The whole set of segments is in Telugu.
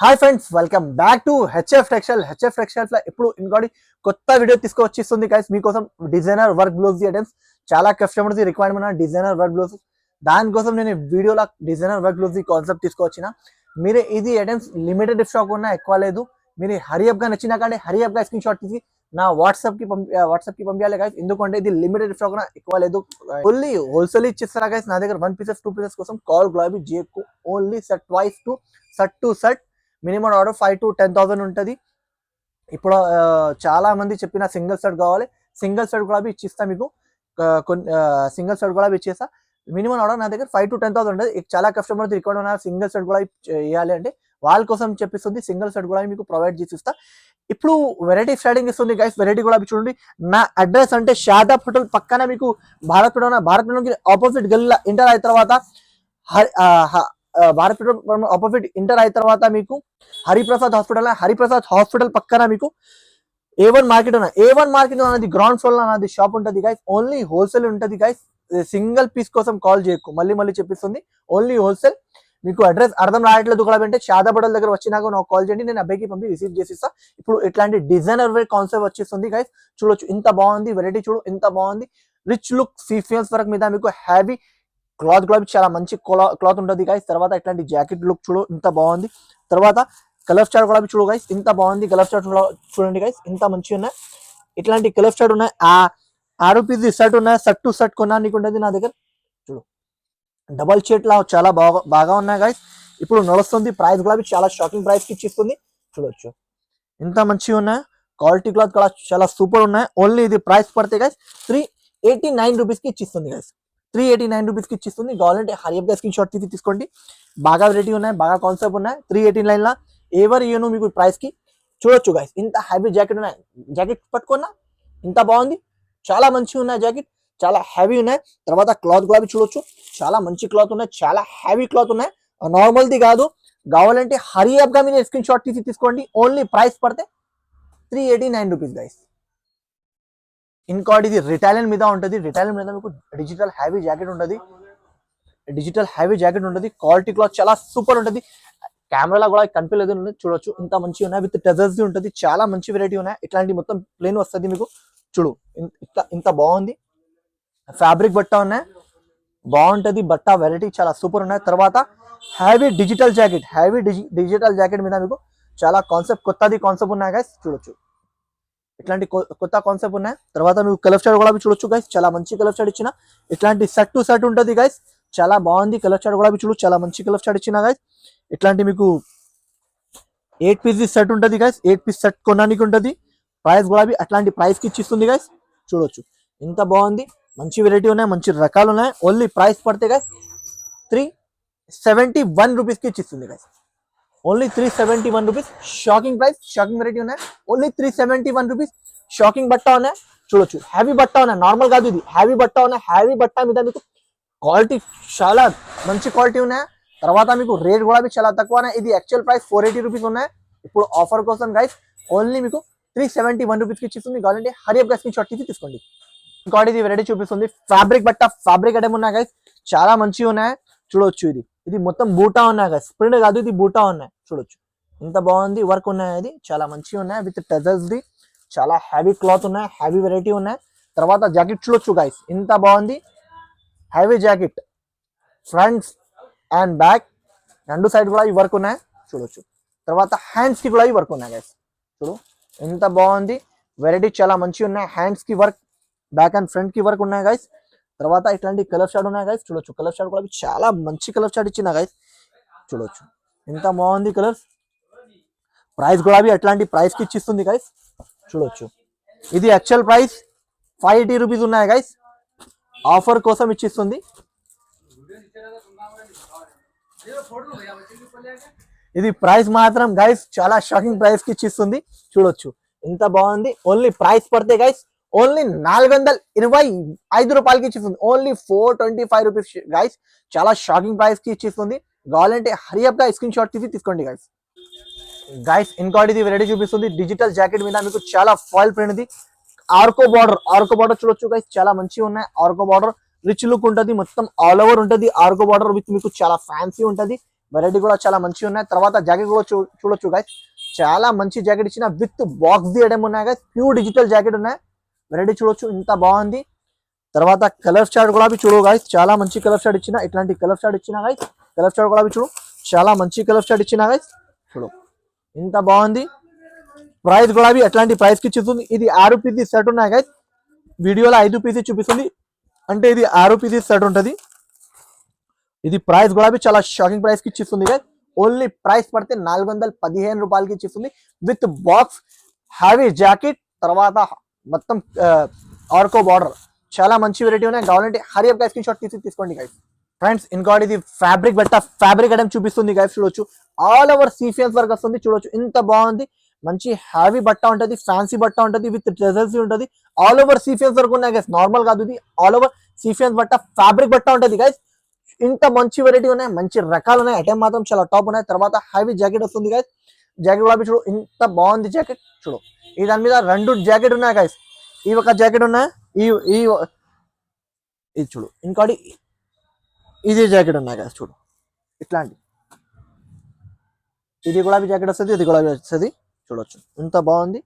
Hi friends, welcome back to HF textile. HF textiles లో ఇప్పుడు ఇంకోటి కొత్త వీడియో తీసుకొచ్చిస్తుంది గైస్ మీకోసం. డిజైనర్ వర్క్ బ్లౌజ్ ఐటమ్స్ చాలా customers requirement designer work blouse. దానికోసం నేను వీడియోలో డిజైనర్ వర్క్ బ్లౌజ్ కాన్సెప్ట్ తీసుకొచ్చిన. మీరు ఇది ఐటమ్స్ లిమిటెడ్ స్టాక్ ఉన్నా, ఎక్కువ లేదు. మీరు హరియప్ గా నచ్చినా కానీ హరియప్ గా స్క్రీన్ షాట్ తీసి నా వాట్సాప్ కి పంపించాలి గైస్. ఎందుకంటే ఇది లిమిటెడ్ స్టాక్ ఉన్నా, ఎక్కువ లేదు. ఓన్లీ హోల్సేల్ ఇచ్చిస్తారా గైస్. నా దగ్గర 1 పీసెస్ 2 పీసెస్ కోసం కాల్ గులాబీ జేకు only set wise to set minimum order 5,000 to 10,000 ఉంటుంది. ఇప్పుడు చాలా మంది చెప్పిన సింగిల్ సెట్ కావాలి, సింగిల్ సెట్ కూడా ఇచ్చిస్తా మీకు. సింగిల్ సెట్ కూడా ఇచ్చేస్తా. మినిమం ఆర్డర్ నా దగ్గర 5,000 to 10,000 ఉంటుంది. చాలా కస్టమర్ రికార్డ్ ఉన్నారు సింగిల్ సెట్ కూడా వేయాలి అంటే, వాళ్ళ కోసం చెప్పిస్తుంది. సింగిల్ సెట్ కూడా మీకు ప్రొవైడ్ చేసిస్తా. ఇప్పుడు వెరైటీ స్టార్టింగ్ ఇస్తుంది గైస్. వెరైటీ కూడా చూడండి. నా అడ్రస్ అంటే షాదాబ్ హోటల్ పక్కన మీకు భారత్ పెట్రోల్ ఆపోజిట్ గల్లీలో ఎంటర్ అయిన తర్వాత భారత్ పెట్రోల్ ఆపోజిట్ ఎంటర్ అయిన తర్వాత మీకు హరిప్రసాద్ హాస్పిటల్ పక్కన మీకు A1 మార్కెట్ ఉన్నాయి. A1 మార్కెట్ అనేది గ్రౌండ్ ఫ్లోర్ లో అనేది షాప్ ఉంటుంది గైస్. ఓన్లీ హోల్సేల్ ఉంటుంది గైస్. సింగిల్ పీస్ కోసం కాల్ చేయకు, మళ్ళీ చెప్పిస్తుంది. Only wholesale. మీకు అడ్రస్ అర్థం రావట్లేదు కూడా అంటే షాదాబ్ హోటల్ దగ్గర వచ్చినాక నాకు కాల్ చేయండి, నేను అబ్బాయికి పంపి రిసీవ్ చేసిస్తా. ఇప్పుడు ఇట్లాంటి డిజైనర్ వేర్ కాన్సెప్ట్ వచ్చేస్తుంది గైస్. చూడొచ్చు ఇంత బాగుంది వెరైటీ, చూడు ఎంత బాగుంది. రిచ్ లుక్ సీక్వెన్స్ వర్క్ మీద మీకు హ్యావీ క్లాత్ కూడా చాలా మంచి క్లాత్ ఉంటుంది గైస్. తర్వాత ఇట్లాంటి జాకెట్ లుక్ చూడు ఇంత బాగుంది. తర్వాత కలర్ స్టార్ కూడా చూడు గైస్, ఇంత బాగుంది. కలర్ స్టార్ చూడండి గైస్, ఇంత మంచిగా ఉన్నాయి. ఇట్లాంటి కలర్ స్టార్ ఉన్నాయి. 6 పీస్ షర్ట్ ఉన్నాయి. షర్ట్ టు షర్ట్ కొనడానికి ఉంటుంది నా దగ్గర. చూడు డబల్ షర్ట్ లా చాలా బాగా ఉన్నాయి గైస్. ఇప్పుడు నడుస్తుంది. ప్రైస్ కూడా చాలా షాకింగ్ ప్రైస్ కి ఇచ్చిస్తుంది. చూడొచ్చు ఇంత మంచిగా ఉన్నాయి. క్వాలిటీ క్లాత్ కూడా చాలా సూపర్ ఉన్నాయి. ఓన్లీ ఇది ప్రైస్ పడితే గైస్ 389 రూపీస్ కి ఇచ్చిస్తుంది గైస్. 389 రూపీస్ కి ఇచ్చిస్తుంది. కావాలంటే హరియప్ గా స్క్రీన్ షాట్ తీసుకోండి. బాగా వెరైటీ ఉన్నాయి, బాగా కాన్సెప్ట్ ఉన్నాయి. 389 లా ఎవరు ఇయ్యను మీకు ప్రైస్ కి. చూడొచ్చు గైస్, ఇంత హ్యావీ జాకెట్ ఉన్నాయి. జాకెట్ పట్టుకున్నా ఇంత బాగుంది, చాలా మంచిగా ఉన్నాయి. జాకెట్ చాలా హ్యావీ ఉన్నాయి. తర్వాత క్లాత్ కూడా చూడొచ్చు, చాలా మంచి క్లాత్ ఉన్నాయి, చాలా హ్యావీ క్లాత్ ఉన్నాయి. నార్మల్ది కాదు. కావాలంటే హరియప్ గా మీరు స్క్రీన్ షాట్ తీసుకోండి. ఓన్లీ ప్రైస్ పడితే 389 రూపీస్ గైస్. ఇంకోటి ఇది రిటైల్ మీద ఉంటుంది. రిటైల్ మీద మీకు డిజిటల్ హ్యావీ జాకెట్ ఉంటుంది. క్వాలిటీ క్లాత్ చాలా సూపర్ ఉంటుంది. కెమెరాలో కూడా కనిపించలేదు, చూడొచ్చు ఇంత మంచిగా ఉన్నాయి. విత్ టెజర్స్ ఉంటుంది. చాలా మంచి వెరైటీ ఉన్నాయి. ఇట్లాంటి మొత్తం ప్లేన్ వస్తుంది మీకు. చూడు ఇంత బాగుంది. ఫ్యాబ్రిక్ బట్ట ఉన్నాయి, బాగుంటది బట్ట. వెరైటీ చాలా సూపర్ ఉన్నాయి. తర్వాత హ్యావీ డిజిటల్ జాకెట్ మీద మీకు చాలా కొత్తది కాన్సెప్ట్ ఉన్నాయి గైస్. చూడొచ్చు ఇట్లాంటి కొత్త కాన్సెప్ట్ ఉన్నాయి. తర్వాత మీకు కలర్ స్టార్ కూడా చూడొచ్చు గైస్, చాలా మంచి కలర్ స్టార్ ఇచ్చిన. ఇట్లాంటి సెట్ టు సెట్ ఉంటుంది గైస్, చాలా బాగుంది. కలర్ స్టార్ కూడా చూడు, చాలా మంచి కలర్ స్టార్ ఇచ్చిన గైస్. ఇట్లాంటి మీకు 8 పీస్ సెట్ ఉంటుంది గైస్. 8 పీస్ సెట్ కొనడానికి ఉంటుంది. ప్రైస్ కూడా అట్లాంటి ప్రైస్ కి ఇచ్చిస్తుంది గైస్. చూడొచ్చు ఇంత బాగుంది. మంచి వెరైటీ ఉన్నాయి, మంచి రకాలు ఉన్నాయి. ఓన్లీ ప్రైస్ పడితే గైస్ 371 రూపీస్ కి ఇచ్చిస్తుంది guys. Only 371 rupees. Shocking price, shocking variety ఉన్నాయి. Only 371 rupees. షాకింగ్ బట్ట ఉన్నాయి. చూడొచ్చు హ్యావీ బట్ట ఉన్నాయి, నార్మల్ కాదు ఇది. హ్యావీ బట్ట ఉన్నాయి. హ్యావీ బట్ట మీద మీకు క్వాలిటీ చాలా మంచి క్వాలిటీ ఉన్నాయి. తర్వాత మీకు రేట్ కూడా చాలా తక్కువ ఉన్నాయి. ఇది యాక్చువల్ ప్రైస్ 480 రూపీస్ ఉన్నాయి. ఇప్పుడు ఆఫర్ కోసం గైస్ ఓన్లీ మీకు 371 రూపీస్ కి ఇచ్చిస్తుంది. కావాలంటే హరియప్ గా స్క్రీన్ షాట్ తీసుకోండి. ఇంకోటి ఇది వెరైటీ చూపిస్తుంది. ఫ్యాబ్రిక్ బట్ట, ఫ్యాబ్రిక్ ఐటమ్ ఉన్నాయి గైస్, చాలా మంచిగా ఉన్నాయి. చూడొచ్చు ఇది మొత్తం బూటా ఉన్నాయి గైస్, ప్రింట్ కాదు, ఇది బూటా ఉన్నాయి. చూడొచ్చు ఇంత బాగుంది. వర్క్ ఉన్నాయి, అది చాలా మంచిగా ఉన్నాయి. విత్ టెజర్స్ ది చాలా హ్యావీ క్లాత్ ఉన్నాయి, హ్యావీ వెరైటీ ఉన్నాయి. తర్వాత జాకెట్ చూడొచ్చు గైస్, ఇంత బాగుంది. హ్యావీ జాకెట్ ఫ్రంట్ అండ్ బ్యాక్ రెండు సైడ్ కూడా ఈ వర్క్ ఉన్నాయి. చూడొచ్చు తర్వాత హ్యాండ్స్ కి కూడా ఈ వర్క్ ఉన్నాయి గైస్. చూడు ఎంత బాగుంది. వెరైటీ చాలా మంచిగా ఉన్నాయి. హ్యాండ్స్ కి వర్క్, బ్యాక్ అండ్ ఫ్రంట్ కి వర్క్ ఉన్నాయి గైస్. తర్వాత ఇట్లాంటి కలర్ షాట్ ఉన్నాయి గైస్. చూడొచ్చు కలర్ షాట్ కూడా చాలా మంచి కలర్ షాట్ ఇచ్చిన గైస్. చూడొచ్చు ఎంత బాగుంది కలర్స్. ప్రైస్ కూడా అట్లాంటి ప్రైస్ కి ఇచ్చిస్తుంది గైస్. చూడొచ్చు ఇది యాక్చువల్ ప్రైస్ 580 రూపీస్ ఉన్నాయి గైస్. ఆఫర్ కోసం ఇచ్చిస్తుంది. ఇది ప్రైస్ మాత్రం గైస్ చాలా షాకింగ్ ప్రైస్ కి ఇచ్చిస్తుంది. చూడొచ్చు ఎంత బాగుంది. ఓన్లీ ప్రైస్ పడితే గైస్ ఓన్లీ 425 రూపాయలకి ఇచ్చిస్తుంది. Only 425 rupees guys. చాలా షాకింగ్ ప్రైస్ కి ఇచ్చిస్తుంది. కావాలంటే హరియప్ గా స్క్రీన్ షాట్ తీసుకోండి గైస్. ఇంకోటి ఇది వెరైటీ చూపిస్తుంది. డిజిటల్ జాకెట్ మీద మీకు చాలా ఫాయిల్ ప్రింట్ ఉంది. ఆర్కో బార్డర్ చూడొచ్చు గైస్, చాలా మంచిగా ఉన్నాయి. ఆర్కో బార్డర్ రిచ్ లుక్ ఉంటుంది. మొత్తం ఆల్ ఓవర్ ఉంటుంది. ఆర్కో బార్డర్ విత్ మీకు చాలా ఫ్యాన్సీ ఉంటుంది. వెరైటీ కూడా చాలా మంచిగా ఉన్నాయి. తర్వాత జాకెట్ కూడా చూడొచ్చు గైస్, చాలా మంచి జాకెట్ ఇచ్చిన విత్ బాక్స్ తీయడం ఉన్నాయి గైస్, ప్యూర్ డిజిటల్ జాకెట్ ఉన్నాయి. వెరైటీ చూడొచ్చు ఇంత బాగుంది. తర్వాత కలర్ చార్ట్ కూడా చూడు గైస్, చాలా మంచి కలర్ చార్ట్ ఇచ్చిన, ఇట్లాంటి కలర్ చార్ట్ ఇచ్చిన గైస్. కలర్ చార్ట్ కూడా చూడు, చాలా మంచి కలర్ చార్ట్ ఇచ్చిన గైస్. చూడు ఇంత బాగుంది. ప్రైస్ కూడా ఎట్లాంటి ప్రైస్ కి ఇచ్చింది. ఇది 6 పీసెస్ సెట్ ఉన్నాయి గైస్, వీడియోలో 5 పీసెస్ చూపిస్తుంది, అంటే ఇది 6 పీసెస్ సెట్ ఉంటుంది. ఇది ప్రైస్ కూడా చాలా షాకింగ్ ప్రైస్ కి ఇచ్చిస్తుంది గైస్. ఓన్లీ ప్రైస్ పడితే 415 రూపాయలకి ఇచ్చిస్తుంది విత్ బాక్స్, హ్యావీ జాకెట్, తర్వాత మొత్తం ఆర్కో బార్డర్. చాలా మంచి వెరైటీ ఉన్నాయి. కావాలంటే హరియప్ గైస్ స్క్రీన్ షాట్ తీసుకోండి గైస్. ఫ్రెండ్స్ ఇంకోటి ఇది ఫ్యాబ్రిక్ బట్ట, ఫ్యాబ్రిక్ ఐటమ్ చూపిస్తుంది గైస్. చూడొచ్చు ఆల్ ఓవర్ సీక్వెన్స్ వర్క్ వస్తుంది. చూడొచ్చు ఇంత బాగుంది. మంచి హ్యావీ బట్ట ఉంటది, ఫ్యాన్సీ బట్ట ఉంటది, విత్ ట్రెజర్స్ ఉంటది. ఆల్ ఓవర్ సీక్వెన్స్ వర్క్ ఉన్నాయి గైస్, నార్మల్ కాదు ఇది. ఆల్ ఓవర్ సీక్వెన్స్ బట్ట, ఫ్యాబ్రిక్ బట్ట ఉంటది గైస్. ఇంత మంచి వెరైటీ ఉన్నాయి, మంచి రకాలు ఉన్నాయి. ఐటమ్ మాత్రం చాలా టాప్ ఉన్నాయి. తర్వాత హ్యావీ జాకెట్ వస్తుంది గైస్. జాకెట్ కూడా చూడు ఇంత బాగుంది జాకెట్. చూడు ఈ దాని మీద 2 జాకెట్ ఉన్నాయి గైస్. ఈ ఒక జాకెట్ ఉన్నాయి, ఇది చూడు ఇంకోటి ఇది జాకెట్ ఉన్నాయి గైస్. చూడు ఇట్లాంటి ఇది కూడా జాకెట్ వస్తుంది, ఇది కూడా వస్తుంది. చూడొచ్చు ఇంత బాగుంది.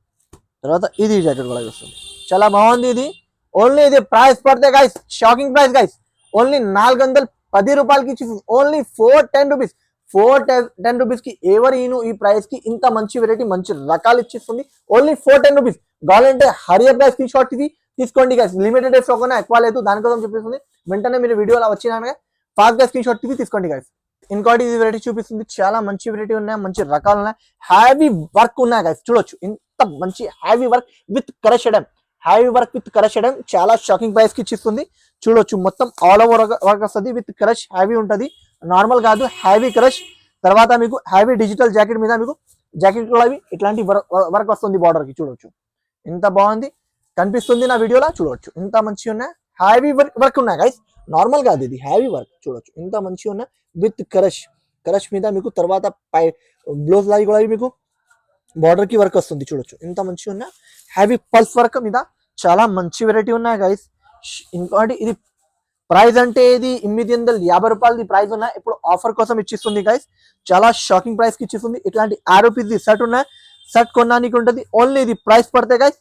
తర్వాత ఇది జాకెట్ కూడా వస్తుంది, చాలా బాగుంది. ఇది ఓన్లీ ఇది ప్రైస్ పడితే guys shocking price guys, only 410 రూపాయలకి ఇచ్చి, ఓన్లీ 410 రూపీస్. 410 రూపీస్ కి ఎవరు ఈ ప్రైస్ కి ఇంత మంచి వెరైటీ, మంచి రకాలు ఇచ్చిస్తుంది. Only 410 rupees. కావాలంటే హరియర్ ప్రైస్ స్క్రీన్ షాట్ తీసుకోండి గైస్. లిమిటెడ్ స్టాక్ ఉన్నా, ఎక్కువ లేదు, దానికోసం చూపిస్తుంది. వెంటనే మీరు వీడియోలో వచ్చినా ఫాస్ట్ గా స్క్రీన్ షాట్ తీసుకోండి గైస్. ఇంకోటి ఇది వెరైటీ చూపిస్తుంది, చాలా మంచి వెరైటీ ఉన్నాయి, మంచి రకాలు ఉన్నాయి, హ్యావీ వర్క్ ఉన్నాయి గైస్. చూడొచ్చు ఇంత మంచి హ్యావీ వర్క్ విత్ కరష్ చేయడం, హ్యావీ వర్క్ విత్ కరష్ చేయడం, చాలా షాకింగ్ ప్రైస్ కి ఇచ్చిస్తుంది. చూడొచ్చు మొత్తం ఆల్ ఓవర్ వర్క్ వస్తుంది, విత్ క్రష్ హ్యావీ ఉంటది, నార్మల్ కాదు, హ్యావీ క్రష్. తర్వాత మీకు హ్యావీ డిజిటల్ జాకెట్ మీద మీకు జాకెట్ కూడా ఇట్లాంటి వర్క్ వస్తుంది బార్డర్ కి. చూడొచ్చు ఇంత బాగుంది, కనిపిస్తుంది నా వీడియోలో. చూడొచ్చు ఇంత మంచిగా ఉన్నాయి, హ్యావీ వర్క్ ఉన్నాయి గైస్, నార్మల్ కాదు ఇది, హ్యావీ వర్క్. చూడొచ్చు ఇంత మంచిగా ఉన్నాయి విత్ క్రష్ మీద మీకు. తర్వాత బ్లౌజ్ లాగి కూడా మీకు బార్డర్ కి వర్క్ వస్తుంది. చూడొచ్చు ఇంత మంచిగా ఉన్నాయి, హ్యావీ పల్స్ వర్క్ మీద. చాలా మంచి వెరైటీ ఉన్నాయి గైస్. ఇంకోటి ఇది ప్రైస్ అంటే ఇది 850 రూపాయలది ప్రైస్ ఉన్నాయి. ఇప్పుడు ఆఫర్ కోసం ఇచ్చిస్తుంది గైస్, చాలా షాకింగ్ ప్రైస్ కి ఇచ్చిస్తుంది. ఇట్లాంటి 6 పీస్ సెట్ ఉన్నాయి, సెట్ కొనడానికి ఉంటుంది. ఓన్లీ ఇది ప్రైస్ పడితే గైస్,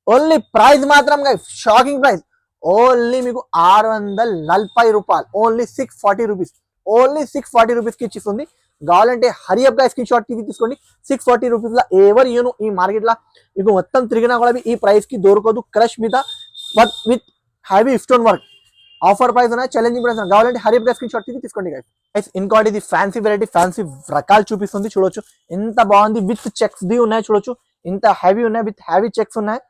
ఓన్లీ ప్రైస్ మాత్రం గైస్ షాకింగ్ ప్రైస్, ఓన్లీ మీకు 640 రూపాయలు, ఓన్లీ 640 రూపీస్, ఓన్లీ 640 రూపీస్ కి ఇచ్చిస్తుంది. కావాలంటే హరియప్ గా స్క్రీన్ షాట్ తీసుకోండి. 640 రూపీస్ లో ఎవరు ఈ మార్కెట్ లో మీకు మొత్తం తిరిగినా కూడా ఈ ప్రైస్ కి దొరకదు. క్రష్ మీద but with heavy stone work, offer price ఉన్నాయి, ఛాలెంజింగ్ ప్రైస్. కావాలంటే హరియప్ గా స్క్రీన్ షాట్ తీసుకోండి గైస్. ఇంకోటి ఇది ఫ్యాన్సీ వెరైటీ, ఫ్యాన్సీ రకాలు చూపిస్తుంది. చూడొచ్చు ఎంత బాగుంది, విత్ చెక్స్ ది ఉన్నాయి. చూడొచ్చు ఇంత హ్యావీ ఉన్నాయి, విత్ హ్యావీ చెక్స్ ఉన్నాయి.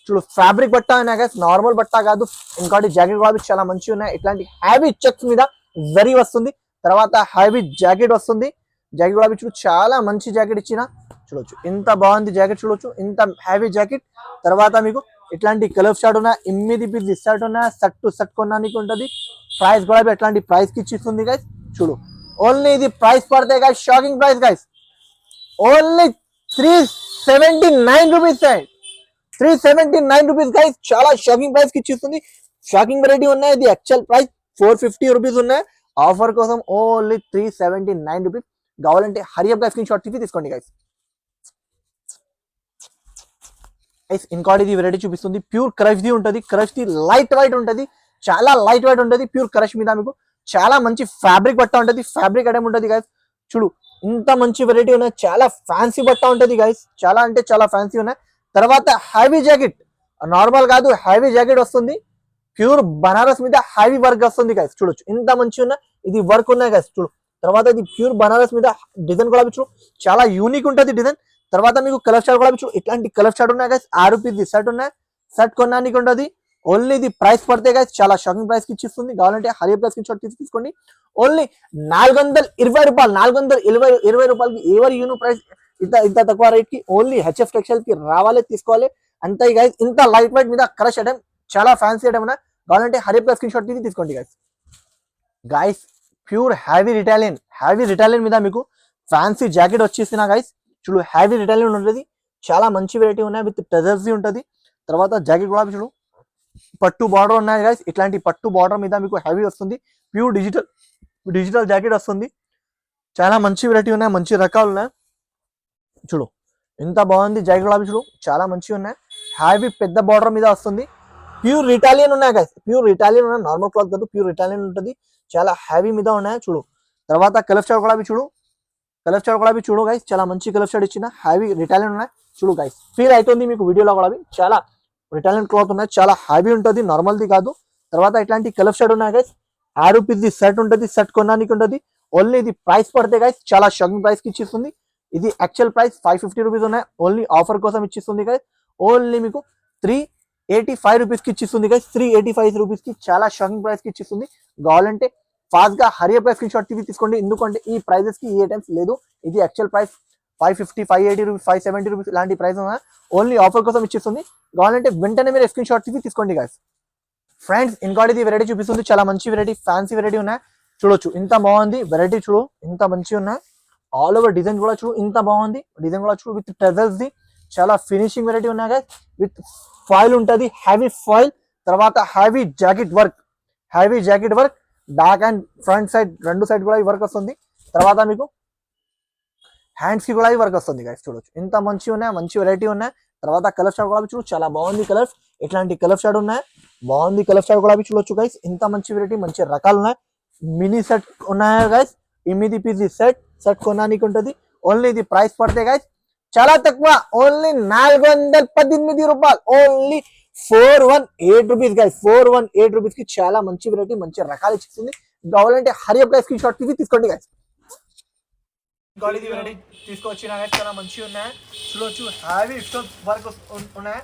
చూడు ఫ్యాబ్రిక్ బట్ట ఉన్నాయి గైస్, నార్మల్ బట్ట కాదు. ఇంకోటి జాకెట్ కూడా చాలా మంచిగా ఉన్నాయి. ఇట్లాంటి హ్యావీ చెక్స్ మీద వెరీ వస్తుంది. తర్వాత హ్యావీ జాకెట్ వస్తుంది. జాకెట్ కూడా చూడు చాలా మంచి జాకెట్ ఇచ్చిన. చూడొచ్చు ఇంత బాగుంది జాకెట్. చూడొచ్చు ఇంత హ్యావీ జాకెట్. తర్వాత మీకు ఇట్లాంటి కలర్ షార్ట్ ఉన్నాయి, 8 పీస్ షర్ట్ ఉన్నాయి, సెట్ టు సెట్ కొనడానికి ఉంటుంది. ప్రైస్ కూడా ఎట్లాంటి ప్రైస్ కి ఇచ్చిస్తుంది గైస్. చూడు ఓన్లీ ఇది ప్రైస్ పడితే guys shocking price guys, only 379 rupees. 379 rupees guys, చాలా షాకింగ్ ప్రైస్ కి ఇచ్చిస్తుంది. షాకింగ్ వెరైటీ ఉన్నాయి. ఇది యాక్చువల్ ప్రైస్ 450 రూపీస్ ఉన్నాయి. ఆఫర్ కోసం ఓన్లీ 379 రూపీస్. కావాలంటే హరియప్ గా స్క్రీన్ షాట్ తీసుకోండి గైస్. ఇంకోటి ఇది వెరైటీ చూపిస్తుంది, ప్యూర్ క్రష్ ది ఉంటుంది. క్రష్ ది లైట్ వైట్ ఉంటుంది, చాలా లైట్ వైట్ ఉంటుంది. ప్యూర్ క్రష్ మీద మీకు చాలా మంచి ఫ్యాబ్రిక్ బట్ట ఉంటుంది, ఫ్యాబ్రిక్ ఐటమ్ ఉంటుంది గైస్. చూడు ఇంత మంచి వెరైటీ ఉన్నాయి, చాలా ఫ్యాన్సీ బట్ట ఉంటుంది గైస్, చాలా అంటే చాలా ఫ్యాన్సీ ఉన్నాయి. తర్వాత హ్యావీ జాకెట్, నార్మల్ కాదు, హ్యావీ జాకెట్ వస్తుంది. ప్యూర్ బనారస్ మీద హ్యావీ వర్క్ వస్తుంది గైస్. చూడొచ్చు ఇంత మంచి ఉన్నాయి, ఇది వర్క్ ఉన్నాయి గైస్. చూడు తర్వాత ఇది ప్యూర్ బనారస్ మీద డిజైన్ కూడా చూడు చాలా యూనిక్ ఉంటుంది డిజైన్. తర్వాత మీకు కలర్ షార్ట్ కూడా చూడు ఇట్లాంటి కలర్ షార్ట్ ఉన్నాయి గైస్. 6 పీస్ సెట్ ఉన్నాయి, సెట్ కొనడానికి ఉంటుంది. ఓన్లీ ఇది ప్రైస్ పడితే గైస్ చాలా షాకింగ్ ప్రైస్ కి ఇచ్చిస్తుంది. కావాలంటే హరియప్ గా స్క్రీన్ షాట్ తీసుకోండి. ఓన్లీ 420 రూపాయలు, 420 రూపాయలకి ఎవరు ప్రైస్ ఇంత తక్కువ రేట్ కి. ఓన్లీ హెచ్ఎఫ్ టెక్స్టైల్ కి రావాలి, తీసుకోవాలి అంతే గైస్. ఇంత లైట్ వైట్ మీద క్రష్ ఐటమ్, చాలా ఫ్యాన్సీ ఐటమ్ ఉన్నాయి. కావాలంటే హరియప్ గా స్క్రీన్ షాట్ తీసుకోండి గైస్. ప్యూర్ హ్యావీ రిటాలియన్ మీద మీకు ఫ్యాన్సీ జాకెట్ వచ్చేసిన గైస్. చూడు హ్యావీ రిటాలియన్ ఉంటుంది, చాలా మంచి వెరైటీ ఉన్నాయి, విత్ టెజర్స్ ఉంటుంది. తర్వాత జాకెట్ కూడా చూడు పట్టు బార్డర్ ఉన్నాయి గైస్. ఇట్లాంటి పట్టు బార్డర్ మీద మీకు హ్యావీ వస్తుంది. ప్యూర్ డిజిటల్ జాకెట్ వస్తుంది, చాలా మంచి వెరైటీ ఉన్నాయి, మంచి రకాలు ఉన్నాయి. చూడు ఎంత బాగుంది జాకెట్ గులాబీ, చూడు చాలా మంచిగా ఉన్నాయి. హ్యావీ పెద్ద బార్డర్ మీద వస్తుంది. ప్యూర్ ఇటాలియన్ ఉన్నాయి గైస్, ప్యూర్ ఇటాలియన్ ఉన్నాయి, నార్మల్ క్లాత్ కాదు, ప్యూర్ ఇటాలియన్ ఉంటుంది. చాలా హ్యావీ మీద ఉన్నాయి. చూడు తర్వాత కలర్ చాట్ గులాబీ, చూడు కలర్ చాట్ గులాబీ చూడు గైస్, చాలా మంచి కలర్ చాట్ ఇచ్చిన హ్యావీ రిటాలియన్ ఉన్నాయి. చూడు గైస్ ఫీల్ అవుతుంది మీకు వీడియోలో గులాబీ, చాలా రిటాలియన్ క్లాత్ ఉన్నాయి, చాలా హ్యావీ ఉంటుంది, నార్మల్ది కాదు. తర్వాత ఇట్లాంటి కలర్ షాట్ ఉన్నాయి గైస్. ₹6 సెట్ ఉంటుంది, సెట్ కొనడానికి ఉంటుంది. ఓన్లీ ఇది ప్రైస్ పడితే గైస్ చాలా షాకింగ్ ప్రైస్ కి ఇచ్చిస్తుంది. ఇది యాక్చువల్ ప్రైస్ ₹550 ఉన్నాయి, ఓన్లీ ఆఫర్ కోసం ఇచ్చిస్తుంది గైస్. ఓన్లీ మీకు ₹385 కి ఇచ్చిస్తుంది గైస్, ₹385 కి చాలా షాకింగ్ ప్రైస్ కి ఇచ్చిస్తుంది. కావాలంటే ఫాస్ట్ గా హరియర్ ప్రైస్ స్క్రీన్ షాట్ తీసుకోండి, ఎందుకంటే ఈ ప్రైజెస్ కి ఏ టైమ్స్ లేదు. ఇది యాక్చువల్ ప్రైస్ ₹550, ₹580, ₹570 ఇలాంటి ప్రైస్ ఉన్నాయి, ఓన్లీ ఆఫర్ కోసం ఇచ్చిస్తుంది. కావాలంటే వెంటనే మీరు స్క్రీన్ షాట్ తీసుకోండి గైస్. ఫ్రెండ్స్ ఇంకోటి ఇది వెరైటీ చూపిస్తుంది, చాలా మంచి వెరైటీ, ఫ్యాన్సీ వెరైటీ ఉన్నాయి. చూడొచ్చు ఇంత బాగుంది వెరైటీ, చూడు ఇంత మంచిగా ఉన్నాయి. ఆల్ ఓవర్ డిజైన్ కూడా చూడు ఇంత బాగుంది, డిజైన్ కూడా చూడు విత్ టెజల్స్ ది చాలా ఫినిషింగ్ వెరైటీ ఉన్నాయి గైస్. విత్ ఫాయిల్ ఉంటుంది, హ్యావీ ఫాయిల్. తర్వాత heavy jacket work, heavy jacket work back and front side రెండు సైడ్ కూడా ఈ వర్క్ వస్తుంది. తర్వాత మీకు హ్యాండ్స్ కి కూడా ఈ వర్క్ వస్తుంది గైస్. చూడొచ్చు ఇంత మంచిగా ఉన్నాయి, మంచి వెరైటీ ఉన్నాయి. తర్వాత కలర్ షాట్ కూడా చూడు చాలా బాగుంది కలర్స్, ఇట్లాంటి కలర్ షాట్ ఉన్నాయి, బాగుంది కలర్ షాట్ కూడా చూడొచ్చు గైస్. ఇంత మంచి వెరైటీ, మంచి రకాలు ఉన్నాయి. మినీ సెట్ ఉన్నాయి గైస్, 8 పీస్ సెట్ కొనడానికి ఉంటుంది. ఓన్లీ ఇది ప్రైస్ పడితే గైస్ చాలా తక్కువ, ఓన్లీ ₹418, ఓన్లీ ₹418 గైస్, ₹418 కి చాలా మంచి వెరైటీ, మంచి రకాలు ఇచ్చింది. కావాలంటే హరియర్ ప్రైస్ కి షార్ట్ తీసుకోండి గైస్. వెరైటీ తీసుకొచ్చిన చాలా మంచిగా ఉన్నాయి. చూడొచ్చు హ్యావీ స్టోన్ వర్క్ ఉన్నాయి,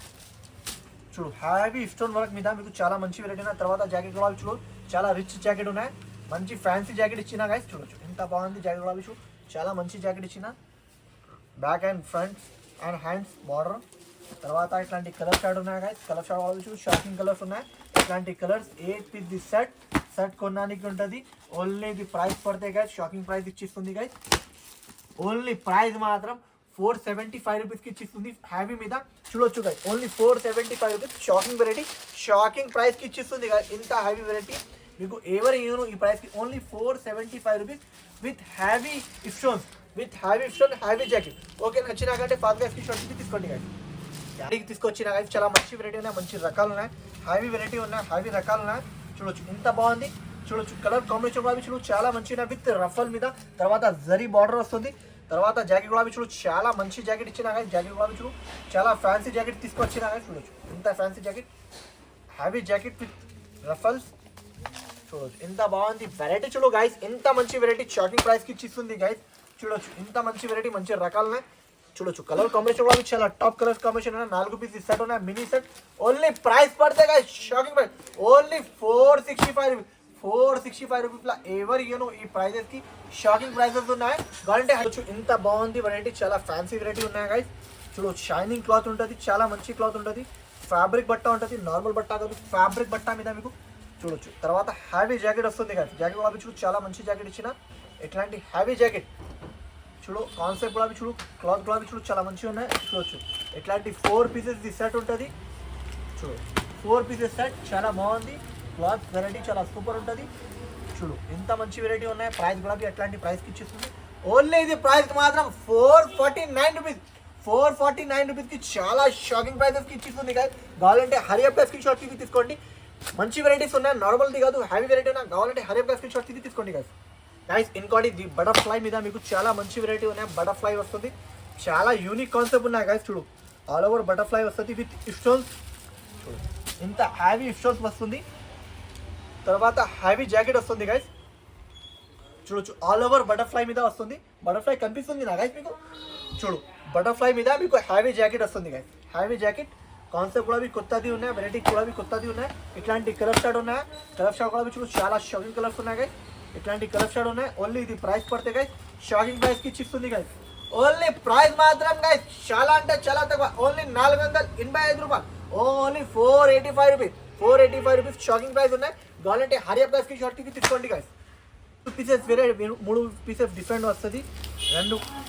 చూడు హ్యావీ స్టోన్ వర్క్ మీద మీకు చాలా మంచి వెరైటీ ఉన్నాయి. తర్వాత జాకెట్ కూడా చూడు చాలా రిచ్ జాకెట్ ఉన్నాయి, మంచి ఫ్యాన్సీ జాకెట్ ఇచ్చిన గైస్. చూడొచ్చు ఎంత బాగుంది జాకెట్ కూడా చూడు, చాలా మంచి జాకెట్ ఇచ్చిన, back and front and hands border. తర్వాత ఇట్లాంటి కలర్ షాడ్ ఉన్నాయి గైస్, కలర్ షాడ్ కూడా చూడు షాకింగ్ కలర్స్ ఉన్నాయి. ఇట్లాంటి కలర్స్ 8 పీస్ సెట్ కొనడానికి ఉంటుంది. ఓన్లీ ఇది ప్రైస్ పడితే గైస్ షాకింగ్ ప్రైస్ ఇచ్చిస్తుంది గైస్. ఓన్లీ ప్రైస్ మాత్రం ₹475 కి ఇచ్చిస్తుంది హ్యావీ మీద. చూడొచ్చు guys only ₹475, shocking variety, shocking price కి ఇచ్చిస్తుంది గైస్. ఇంత హ్యావీ వెరైటీ మీకు ఎవరు ఇవ్వను ఈ ప్రైస్ కి. Only ₹475 with heavy stones, with heavy stone, heavy jacket. Okay నచ్చినాకంటే ఫాస్ట్ గా స్క్రీన్ తీసుకోండి గైస్. యాడికి తీసుకొచ్చిన గైస్ చాలా మంచి వెరైటీ ఉన్నాయి, మంచి రకాలు ఉన్నాయి, హ్యావీ వెరైటీ ఉన్నాయి, హ్యావీ రకాలు ఉన్నాయి. చూడొచ్చు ఎంత బాగుంది, చూడొచ్చు కలర్ కాంబినేషన్ గులాబీ చూడు చాలా మంచిగా విత్ రఫల్ మీద. తర్వాత జరీ బార్డర్ వస్తుంది. తర్వాత జాకెట్ గులాబీ చూడు చాలా మంచి జాకెట్ ఇచ్చిన గైస్. జాకెట్ గులాబీ చూడు చాలా ఫ్యాన్సీ జాకెట్ తీసుకొచ్చిన గైస్. చూడొచ్చు ఇంత fancy jacket, heavy jacket with ruffles. చూడొచ్చు ఎంత బాగుంది వెరైటీ, చూడు గైస్ ఎంత మంచి వెరైటీ, షాకింగ్ ప్రైస్ కి ఇచ్చిస్తుంది గైస్. చూడొచ్చు ఇంత మంచి వెరైటీ, మంచి రకాలు. చూడొచ్చు కలర్ కాంబినేషన్ కూడా చాలా టాప్ కలర్ కాంబినేషన్ ఉన్నాయి. 4 పీస్ సెట్ ఉన్నాయి, మినీ సెట్. ఓన్లీ ప్రైస్ పడితే గైస్ షాకింగ్ ప్రైస్, ఓన్లీ ₹465, ₹465 ఎవరు ఇవ్వను ఈ ప్రైజెస్ కి, షాకింగ్ ప్రైజెస్ ఉన్నాయి. కావాలంటే ఇంత బాగుంది వెరైటీ, చాలా ఫ్యాన్సీ వెరైటీ ఉన్నాయి గైస్. చూడొచ్చు షైనింగ్ క్లాత్ ఉంటుంది, చాలా మంచి క్లాత్ ఉంటుంది, ఫ్యాబ్రిక్ బట్ట ఉంటుంది, నార్మల్ బట్ట కాదు ఫ్యాబ్రిక్ బట్ట మీద మీకు. చూడొచ్చు తర్వాత హ్యావీ జాకెట్ వస్తుంది గైస్. జాకెట్ కూడా చూడు చాలా మంచి జాకెట్ ఇచ్చిన, ఇట్లాంటి హ్యావీ జాకెట్. చూడు కాన్సెప్ట్ కూడా చూడు, క్లాత్ కూడా చూడు చాలా మంచిగా ఉన్నాయి. చూడొచ్చు ఇట్లాంటి 4 పీసెస్ సెట్ ఉంటుంది. చూడు 4 పీసెస్ సెట్ చాలా బాగుంది, క్లాత్ వెరైటీ చాలా సూపర్ ఉంటుంది. చూడు ఎంత మంచి వెరైటీ ఉన్నాయి. ప్రైస్ కూడా ఎట్లాంటి ప్రైస్కి ఇచ్చేస్తుంది. ఓన్లీ ఇది ప్రైస్ మాత్రం ₹449, ₹449కి చాలా షాకింగ్ ప్రైజెస్కి ఇచ్చిస్తుంది గైస్. కావాలంటే హరియర్ ప్రైస్ స్క్రీన్ షాట్ తీసుకోండి, మంచి వెరైటీస్ ఉన్నాయి, నార్మల్ది కాదు హ్యావీ వెరైటీ ఉన్నాయి. కావాలంటే హరియర్ ప్రైస్ స్క్రీన్ షాట్ తీసుకోండి గైస్. గైస్ ఇంకోటి ది బటర్ఫ్లై మీద మీకు చాలా మంచి వెరైటీ ఉన్నాయి. బటర్ఫ్లై వస్తుంది, చాలా యూనిక్ కాన్సెప్ట్ ఉన్నాయి గైస్. చూడు ఆల్ ఓవర్ బటర్ఫ్లై వస్తుంది విత్ స్టోన్స్. చూడు ఇంత హ్యావీ స్టోన్స్ వస్తుంది. తర్వాత హ్యావీ జాకెట్ వస్తుంది గైస్. చూడొచ్చు ఆల్ ఓవర్ బటర్ఫ్లై మీద వస్తుంది. బటర్ఫ్లై కనిపిస్తుంది నా గైస్ మీకు. చూడు బటర్ఫ్లై మీద మీకు హ్యావీ జాకెట్ వస్తుంది గైస్. హ్యావీ జాకెట్ కాన్సెప్ట్ కూడా కొత్తది ఉన్నాయి, వెరైటీ కూడా కొత్తది ఉన్నాయి. ఇట్లాంటి కలర్ షాడ్ ఉన్నాయి, కలర్ షాడ్ కూడా చూడు చాలా షాకింగ్ కలర్స్ ఉన్నాయి గైస్. ఇట్లాంటి కలర్ షాడ్ ఉన్నాయి. ఓన్లీ ఇది ప్రైస్ పడితే గైస్ షాకింగ్ ప్రైస్కి ఇచ్చిస్తుంది గైస్. ఓన్లీ ప్రైస్ మాత్రం గైస్ చాలా అంటే చాలా తక్కువ, ఓన్లీ ₹485, ఓన్లీ ₹485, ₹485 షాకింగ్ ప్రైస్ ఉన్నాయి. కావాలంటే హరియర్ ప్రైస్కి షార్ట్ తీసుకోండి గైస్. పీసెస్ వేరే 3 పీసెస్ డిఫరెంట్ వస్తుంది.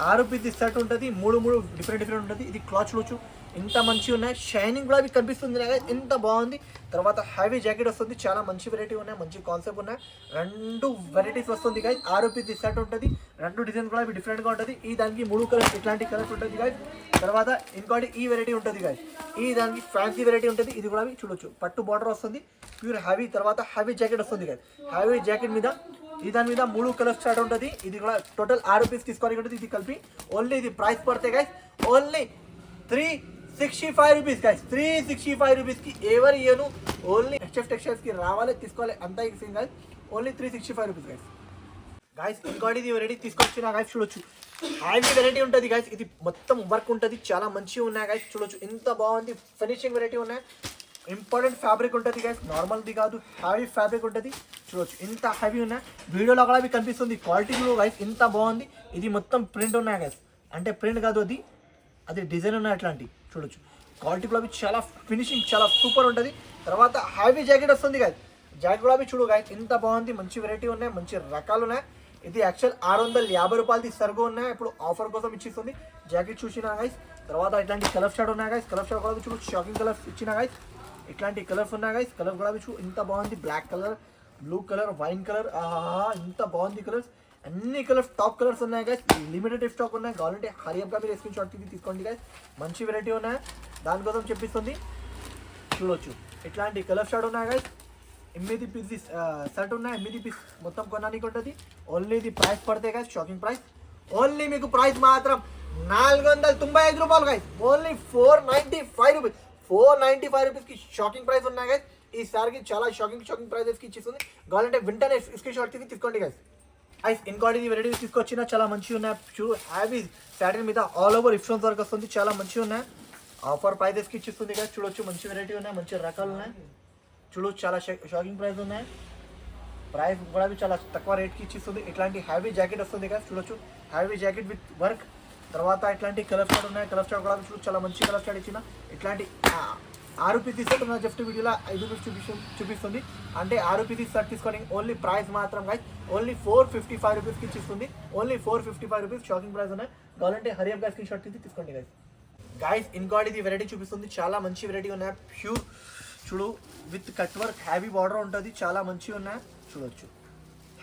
6 పీసెస్ సెట్ ఉంటుంది. 3 డిఫరెంట్ ఉంటుంది. ఇది క్లాత్ చూడొచ్చు ఎంత మంచిగా ఉన్నాయి. షైనింగ్ కూడా మీకు కనిపిస్తుంది కదా, ఎంత బాగుంది. తర్వాత హ్యావీ జాకెట్ వస్తుంది. చాలా మంచి వెరైటీ ఉన్నాయి, మంచి కాన్సెప్ట్ ఉన్నాయి. 2 వెరైటీస్ వస్తుంది గైస్. 6 పీసెస్ సెట్ ఉంటుంది. 2 డిజైన్ కూడా డిఫరెంట్గా ఉంటుంది. ఈ దానికి 3 కలర్స్ ఇట్లాంటి కలర్స్ ఉంటుంది గైస్. తర్వాత ఇంకోటి ఈ వెరైటీ ఉంటుంది గైస్. ఈ దానికి ఫ్యాన్సీ వెరైటీ ఉంటుంది. ఇది కూడా చూడొచ్చు పట్టు బార్డర్ వస్తుంది, ప్యూర్ హ్యావీ. తర్వాత హ్యావీ జాకెట్ వస్తుంది గైస్. హ్యావీ జాకెట్ మీద ఈ దాని మీద 3 కలర్స్ స్టార్ట్ ఉంటుంది. ఇది కూడా టోటల్ 6 పీస్ తీసుకోవాలి ఉంటుంది. ఇది కలిపి ఓన్లీ ఇది ప్రైస్ పడితే గైస్ ఓన్లీ 365 రూపీస్ గైస్. 365 రూపీస్కి ఎవరు ఇయ్యను. ఓన్లీ హెచ్ఎఫ్ టెక్స్టైల్స్కి రావాలి, తీసుకోవాలి, అంతా ఈ Singh guys. Only 365 rupees guys. Guys ఇంకోటి ఇది వెరైటీ తీసుకొచ్చిన గైస్ చూడొచ్చు. హ్యావీ వెరైటీ ఉంటుంది గైస్. ఇది మొత్తం వర్క్ ఉంటుంది, చాలా మంచిగా ఉన్నాయి గైస్. చూడొచ్చు ఎంత బాగుంది. ఫినిషింగ్ వెరైటీ ఉన్నాయి. ఇంపార్టెంట్ ఫ్యాబ్రిక్ ఉంటుంది గైస్, నార్మల్ది కాదు, హ్యావీ ఫ్యాబ్రిక్ ఉంటుంది. చూడొచ్చు ఎంత హ్యావీ ఉన్నాయి. వీడియోలో కూడా మీకు కనిపిస్తుంది క్వాలిటీ గైస్ ఎంత బాగుంది. ఇది మొత్తం ప్రింట్ ఉన్నాయి గైస్, అంటే ప్రింట్ కాదు, అది డిజైన్ ఉన్నాయి అట్లాంటి. చూడొచ్చు క్వాలిటీ కూడా చాలా ఫినిషింగ్ చాలా సూపర్ ఉంటుంది. తర్వాత హ్యావీ జాకెట్ వస్తుంది గైస్. జాకెట్ కూడా చూడు గైస్ ఎంత బాగుంది. మంచి వెరైటీ ఉన్నాయి, మంచి రకాలు ఉన్నాయి. ఇది యాక్చువల్ 650 రూపాయలది సరుకు ఉన్నాయి. ఇప్పుడు ఆఫర్ కోసం ఇచ్చిస్తుంది. జాకెట్ చూసినా గైస్. తర్వాత ఇట్లాంటి కలర్ షార్ట్ ఉన్నాయి గైస్. కలర్ షార్ట్ కూడా చూడు షాకింగ్ కలర్స్ ఇచ్చిన గైస్. ఇట్లాంటి కలర్స్ ఉన్నాయి గైస్. కలర్ కూడా చూడు ఎంత బాగుంది. Black colour, blue colour, wine colour, ఎంత బాగుంది కలర్స్. అన్ని కలర్స్ టాప్ కలర్స్ ఉన్నాయి గైస్. లిమిటెడ్ స్టాక్ ఉన్నాయి. కావాలంటే హరియప్గా మీరు స్క్రీన్ షాట్ తీసుకోండి గైస్. మంచి వెరైటీ ఉన్నాయి, దానికోసం చెప్పిస్తుంది. చూడొచ్చు ఇట్లాంటి కలర్ షార్ట్ ఉన్నాయి గైస్. 8 పీసెస్ సెట్ ఉన్నాయి. 8 పీస్ మొత్తం కొనడానికి ఉంటుంది. ఓన్లీ ఇది ప్రైస్ పడితే గైస్ షాకింగ్ ప్రైస్. ఓన్లీ మీకు ప్రైస్ మాత్రం 495 రూపాయలు గైస్. Only 495 rupees. 495 రూపీస్కి షాకింగ్ ప్రైస్ ఉన్నాయి గైస్. ఈసారికి చాలా షాకింగ్ ప్రైజెస్కి ఇచ్చేస్తుంది. కావాలంటే వెంటనే స్క్రీన్ షాట్ తీసుకోండి గైస్. ఇంకోటి వెరైటీ తీసుకొచ్చిన చాలా మంచిగా ఉన్నాయి. చూడు హ్యావీ సాటిన్ మీద ఆల్ ఓవర్ ఇఫ్షన్స్ వర్క్ వస్తుంది. చాలా మంచిగా ఉన్నాయి. ఆఫర్ ప్రైజెస్కి ఇచ్చిస్తుంది గైస్. చూడొచ్చు మంచి వెరైటీ ఉన్నాయి, మంచి రకాలు ఉన్నాయి. చూడొచ్చు చాలా షాకింగ్ ప్రైస్ ఉన్నాయి. ప్రైస్ కూడా చాలా తక్కువ రేట్కి ఇచ్చిస్తుంది. ఇట్లాంటి హ్యావీ జాకెట్ వస్తుంది గైస్. చూడొచ్చు హ్యావీ జాకెట్ విత్ వర్క్. తర్వాత ఇట్లాంటి కలర్ స్టార్ట్ ఉన్నాయి. కలర్ స్టార్ట్ కూడా చూడు చాలా మంచి కలర్ స్టార్ట్ ఇచ్చిన. ఇట్లాంటి 6 పీసెస్ సెట్ ఉన్న జస్ట్ వీడియోలో 5 రూపీస్ చూపిస్తుంది. అంటే 6 పీసెస్ సెట్ తీసుకొని ఓన్లీ ప్రైస్ మాత్రం గైస్ ఓన్లీ 455 రూపీస్కి ఇచ్చిస్తుంది. ఓన్లీ 455 రూపీస్ షాకింగ్ ప్రైస్ ఉన్నాయి. కావాలంటే హరియప్ స్క్రీన్ షాట్ తీసుకోండి గైస్. గైస్ ఇంకోటి ఇది వెరైటీ చూపిస్తుంది. చాలా మంచి వెరైటీ ఉన్నాయి. ప్యూర్ చూడు విత్ కట్ వర్క్ హ్యావీ బార్డర్ ఉంటుంది. చాలా మంచిగా ఉన్నాయి. చూడొచ్చు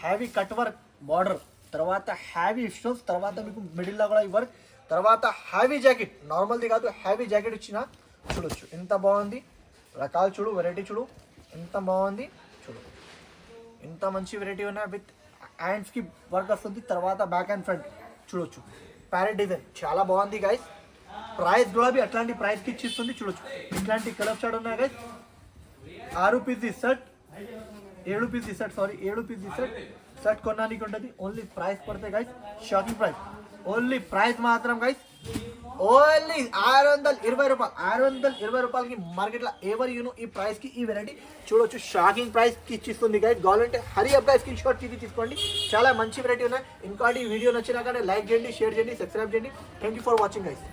హ్యావీ కట్ వర్క్ బార్డర్, తర్వాత హ్యావీ స్టోన్స్, తర్వాత మీకు మిడిల్లో కూడా ఈ వర్క్, తర్వాత హ్యావీ జాకెట్. నార్మల్ది కాదు, హ్యావీ జాకెట్ ఇచ్చిన. చూడొచ్చు ఎంత బాగుంది. రకాలు చూడు, వెరైటీ చూడు ఎంత బాగుంది. చూడు ఎంత మంచి వెరైటీ ఉన్నాయి. విత్ హ్యాండ్స్కి వర్క్ వస్తుంది. తర్వాత బ్యాక్ అండ్ ఫ్రంట్ చూడొచ్చు ప్యారెట్ డిజైన్ చాలా బాగుంది గైస్. ప్రైస్ కూడా అట్లాంటి ప్రైస్కి ఇచ్చిస్తుంది. చూడొచ్చు ఇట్లాంటి కలర్ షార్ట్ ఉన్నాయి guys. 6 pieces set, 7 pieces set, 7 pieces set కొనడానికి ఉంటుంది. ఓన్లీ ప్రైస్ పడితే guys shocking price. Only price మాత్రం గైస్ ఓన్లీ 620 రూపాయలు. 620 రూపాయలకి మార్కెట్లో ఎవరు యూను ఈ ప్రైస్కి ఈ వెరైటీ. చూడొచ్చు షాకింగ్ ప్రైస్కి ఇచ్చిస్తుంది గైస్. కావాలంటే హరియప్ ప్రైస్కి షార్ట్ తీసుకోండి. చాలా మంచి వెరైటీ ఉన్నాయి. ఇంకోటి వీడియో నచ్చినా కానీ లైక్ చేయండి, షేర్ చేయండి, సబ్స్క్రైబ్ చేయండి. Thank you for watching guys.